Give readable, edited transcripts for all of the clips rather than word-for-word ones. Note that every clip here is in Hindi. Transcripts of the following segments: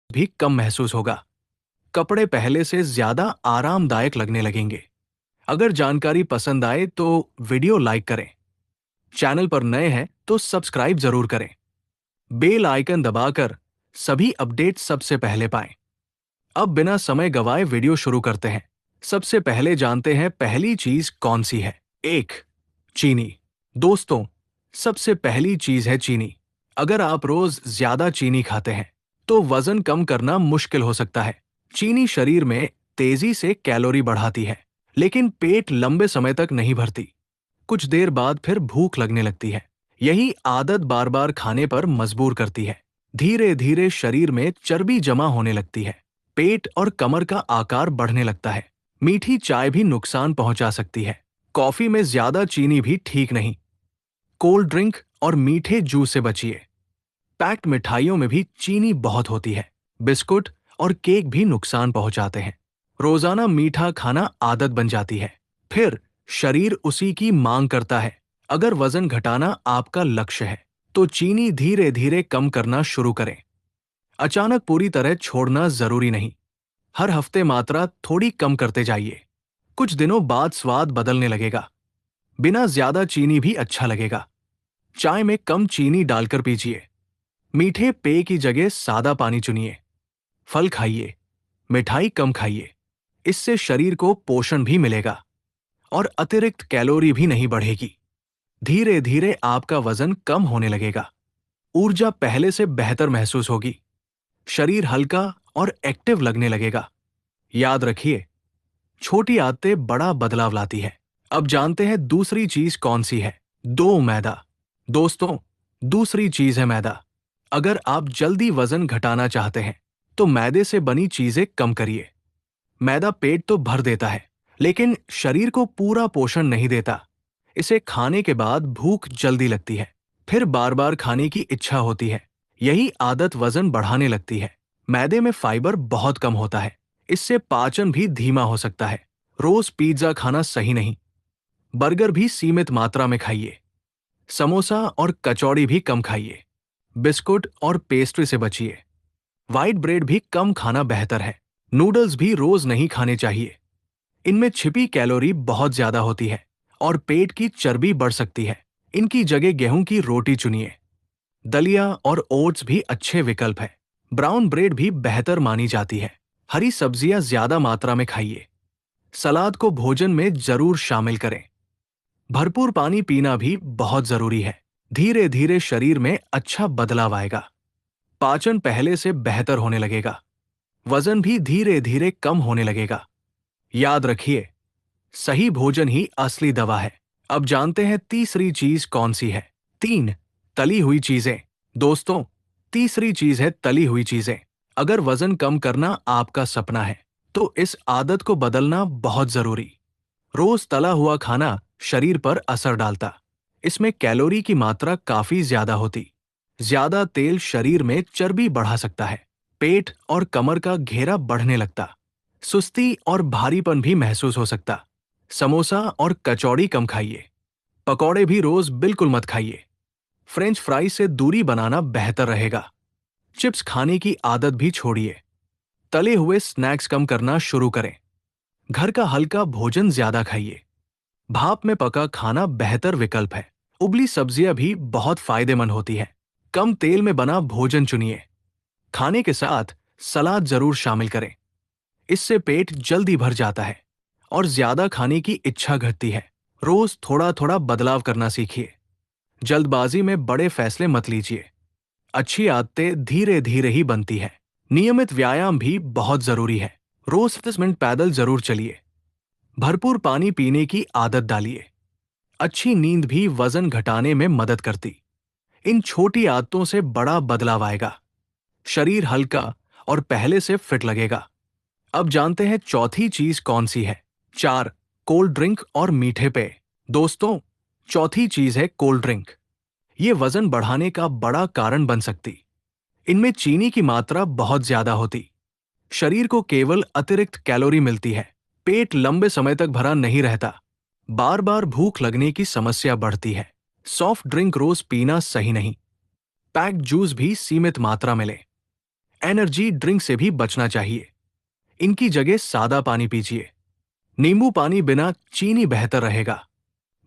भी कम महसूस होगा। कपड़े पहले से ज्यादा आरामदायक लगने लगेंगे। अगर जानकारी पसंद आए तो वीडियो लाइक करें। चैनल पर नए हैं तो सब्सक्राइब जरूर करें। बेल आइकन दबाकर सभी अपडेट सबसे पहले पाएं। अब बिना समय गवाए वीडियो शुरू करते हैं। सबसे पहले जानते हैं पहली चीज कौन सी है। एक, चीनी। दोस्तों, सबसे पहली चीज है चीनी। अगर आप रोज ज्यादा चीनी खाते हैं तो वजन कम करना मुश्किल हो सकता है। चीनी शरीर में तेजी से कैलोरी बढ़ाती है, लेकिन पेट लंबे समय तक नहीं भरती। कुछ देर बाद फिर भूख लगने लगती है। यही आदत बार बार खाने पर मजबूर करती है। धीरे धीरे शरीर में चर्बी जमा होने लगती है। पेट और कमर का आकार बढ़ने लगता है। मीठी चाय भी नुकसान पहुंचा सकती है। कॉफी में ज्यादा चीनी भी ठीक नहीं। कोल्ड ड्रिंक और मीठे जूस से बचिए। पैक्ड मिठाइयों में भी चीनी बहुत होती है। बिस्कुट और केक भी नुकसान पहुंचाते हैं। रोजाना मीठा खाना आदत बन जाती है, फिर शरीर उसी की मांग करता है। अगर वजन घटाना आपका लक्ष्य है तो चीनी धीरे धीरे कम करना शुरू करें। अचानक पूरी तरह छोड़ना जरूरी नहीं। हर हफ्ते मात्रा थोड़ी कम करते जाइए। कुछ दिनों बाद स्वाद बदलने लगेगा। बिना ज्यादा चीनी भी अच्छा लगेगा। चाय में कम चीनी डालकर पीजिए। मीठे पेय की जगह सादा पानी चुनिए। फल खाइए, मिठाई कम खाइए। इससे शरीर को पोषण भी मिलेगा और अतिरिक्त कैलोरी भी नहीं बढ़ेगी। धीरे धीरे आपका वजन कम होने लगेगा। ऊर्जा पहले से बेहतर महसूस होगी। शरीर हल्का और एक्टिव लगने लगेगा। याद रखिए, छोटी आदतें बड़ा बदलाव लाती है। अब जानते हैं दूसरी चीज कौन सी है। दो, मैदा। दोस्तों, दूसरी चीज है मैदा। अगर आप जल्दी वजन घटाना चाहते हैं तो मैदे से बनी चीजें कम करिए। मैदा पेट तो भर देता है, लेकिन शरीर को पूरा पोषण नहीं देता। इसे खाने के बाद भूख जल्दी लगती है, फिर बार बार खाने की इच्छा होती है। यही आदत वजन बढ़ाने लगती है। मैदे में फाइबर बहुत कम होता है, इससे पाचन भी धीमा हो सकता है। रोज पिज्जा खाना सही नहीं। बर्गर भी सीमित मात्रा में खाइए। समोसा और कचौड़ी भी कम खाइए। बिस्कुट और पेस्ट्री से बचिए। व्हाइट ब्रेड भी कम खाना बेहतर है। नूडल्स भी रोज नहीं खाने चाहिए। इनमें छिपी कैलोरी बहुत ज्यादा होती है और पेट की चर्बी बढ़ सकती है। इनकी जगह गेहूं की रोटी चुनिए। दलिया और ओट्स भी अच्छे विकल्प है। ब्राउन ब्रेड भी बेहतर मानी जाती है। हरी सब्जियां ज्यादा मात्रा में खाइए। सलाद को भोजन में जरूर शामिल करें। भरपूर पानी पीना भी बहुत जरूरी है। धीरे धीरे शरीर में अच्छा बदलाव आएगा। पाचन पहले से बेहतर होने लगेगा। वजन भी धीरे धीरे कम होने लगेगा। याद रखिए, सही भोजन ही असली दवा है। अब जानते हैं तीसरी चीज कौन सी है। तीन, तली हुई चीजें। दोस्तों, तीसरी चीज है तली हुई चीजें। अगर वजन कम करना आपका सपना है तो इस आदत को बदलना बहुत जरूरी। रोज तला हुआ खाना शरीर पर असर डालता। इसमें कैलोरी की मात्रा काफी ज्यादा होती। ज्यादा तेल शरीर में चर्बी बढ़ा सकता है। पेट और कमर का घेरा बढ़ने लगता। सुस्ती और भारीपन भी महसूस हो सकता। समोसा और कचौड़ी कम खाइए। पकौड़े भी रोज बिल्कुल मत खाइए। फ्रेंच फ्राई से दूरी बनाना बेहतर रहेगा। चिप्स खाने की आदत भी छोड़िए। तले हुए स्नैक्स कम करना शुरू करें। घर का हल्का भोजन ज्यादा खाइए। भाप में पका खाना बेहतर विकल्प है। उबली सब्जियां भी बहुत फायदेमंद होती है। कम तेल में बना भोजन चुनिए। खाने के साथ सलाद जरूर शामिल करें। इससे पेट जल्दी भर जाता है और ज्यादा खाने की इच्छा घटती है। रोज थोड़ा थोड़ा बदलाव करना सीखिए। जल्दबाजी में बड़े फैसले मत लीजिए। अच्छी आदतें धीरे धीरे ही बनती है। नियमित व्यायाम भी बहुत जरूरी है। रोज 30 मिनट पैदल जरूर चलिए। भरपूर पानी पीने की आदत डालिए। अच्छी नींद भी वजन घटाने में मदद करती। इन छोटी आदतों से बड़ा बदलाव आएगा। शरीर हल्का और पहले से फिट लगेगा। अब जानते हैं चौथी चीज कौन सी है। चार, कोल्ड ड्रिंक और मीठे पेय। दोस्तों, चौथी चीज है कोल्ड ड्रिंक। ये वजन बढ़ाने का बड़ा कारण बन सकती। इनमें चीनी की मात्रा बहुत ज्यादा होती। शरीर को केवल अतिरिक्त कैलोरी मिलती है। पेट लंबे समय तक भरा नहीं रहता। बार बार भूख लगने की समस्या बढ़ती है। सॉफ्ट ड्रिंक रोज पीना सही नहीं। पैक्ड जूस भी सीमित मात्रा में लें। एनर्जी ड्रिंक से भी बचना चाहिए। इनकी जगह सादा पानी पीजिए। नींबू पानी बिना चीनी बेहतर रहेगा।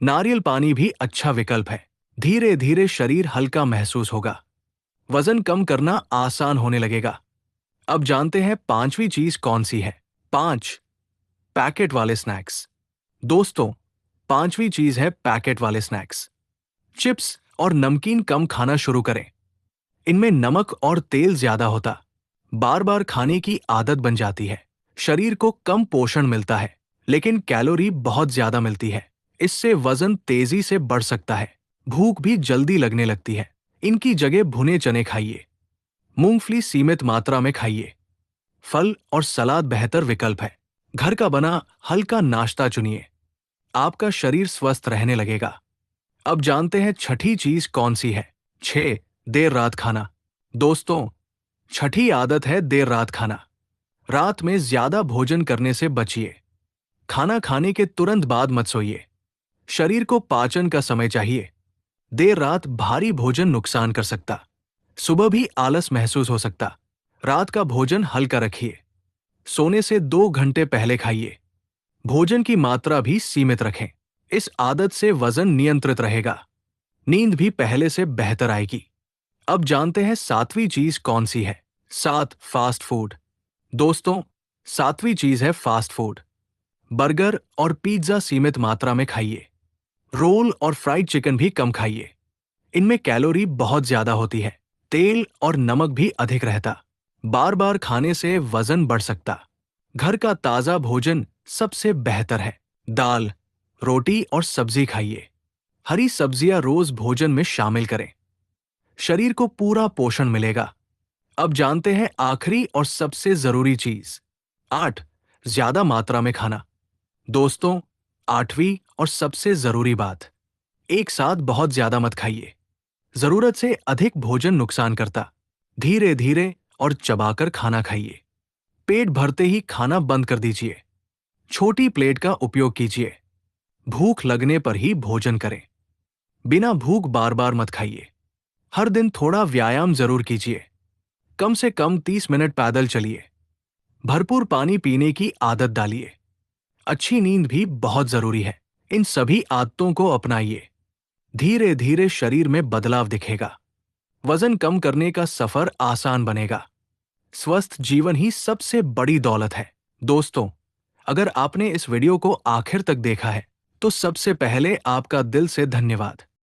नारियल पानी भी अच्छा विकल्प है। धीरे धीरे शरीर हल्का महसूस होगा। वजन कम करना आसान होने लगेगा। अब जानते हैं पांचवी चीज कौन सी है। 5 पैकेट वाले स्नैक्स। दोस्तों, पांचवी चीज है पैकेट वाले स्नैक्स। चिप्स और नमकीन कम खाना शुरू करें। इनमें नमक और तेल ज्यादा होता, बार बार खाने की आदत बन जाती है। शरीर को कम पोषण मिलता है, लेकिन कैलोरी बहुत ज्यादा मिलती है। इससे वजन तेजी से बढ़ सकता है। भूख भी जल्दी लगने लगती है। इनकी जगह भुने चने खाइए। मूंगफली सीमित मात्रा में खाइए। फल और सलाद बेहतर विकल्प है। घर का बना हल्का नाश्ता चुनिए। आपका शरीर स्वस्थ रहने लगेगा। अब जानते हैं छठी चीज कौन सी है। 6 देर रात खाना। दोस्तों, छठी आदत है देर रात खाना। रात में ज्यादा भोजन करने से बचिए। खाना खाने के तुरंत बाद मत सोइए। शरीर को पाचन का समय चाहिए। देर रात भारी भोजन नुकसान कर सकता। सुबह भी आलस महसूस हो सकता। रात का भोजन हल्का रखिए। सोने से 2 घंटे पहले खाइए। भोजन की मात्रा भी सीमित रखें। इस आदत से वजन नियंत्रित रहेगा। नींद भी पहले से बेहतर आएगी। अब जानते हैं सातवीं चीज कौन सी है। 7 फास्ट फूड। दोस्तों, सातवीं चीज है फास्ट फूड। बर्गर और पिज्जा सीमित मात्रा में खाइए। रोल और फ्राइड चिकन भी कम खाइए। इनमें कैलोरी बहुत ज्यादा होती है। तेल और नमक भी अधिक रहता। बार बार खाने से वजन बढ़ सकता। घर का ताजा भोजन सबसे बेहतर है। दाल, रोटी और सब्जी खाइए। हरी सब्जियां रोज भोजन में शामिल करें। शरीर को पूरा पोषण मिलेगा। अब जानते हैं आखिरी और सबसे जरूरी चीज। 8 ज्यादा मात्रा में खाना। दोस्तों, आठवीं और सबसे जरूरी बात, एक साथ बहुत ज्यादा मत खाइए। जरूरत से अधिक भोजन नुकसान करता। धीरे धीरे और चबाकर खाना खाइए। पेट भरते ही खाना बंद कर दीजिए। छोटी प्लेट का उपयोग कीजिए। भूख लगने पर ही भोजन करें। बिना भूख बार बार मत खाइए। हर दिन थोड़ा व्यायाम जरूर कीजिए। कम से कम 30 मिनट पैदल चलिए। भरपूर पानी पीने की आदत डालिए। अच्छी नींद भी बहुत जरूरी है। इन सभी आदतों को अपनाइए। धीरे धीरे शरीर में बदलाव दिखेगा। वजन कम करने का सफर आसान बनेगा। स्वस्थ जीवन ही सबसे बड़ी दौलत है। दोस्तों, अगर आपने इस वीडियो को आखिर तक देखा है, तो सबसे पहले आपका दिल से धन्यवाद।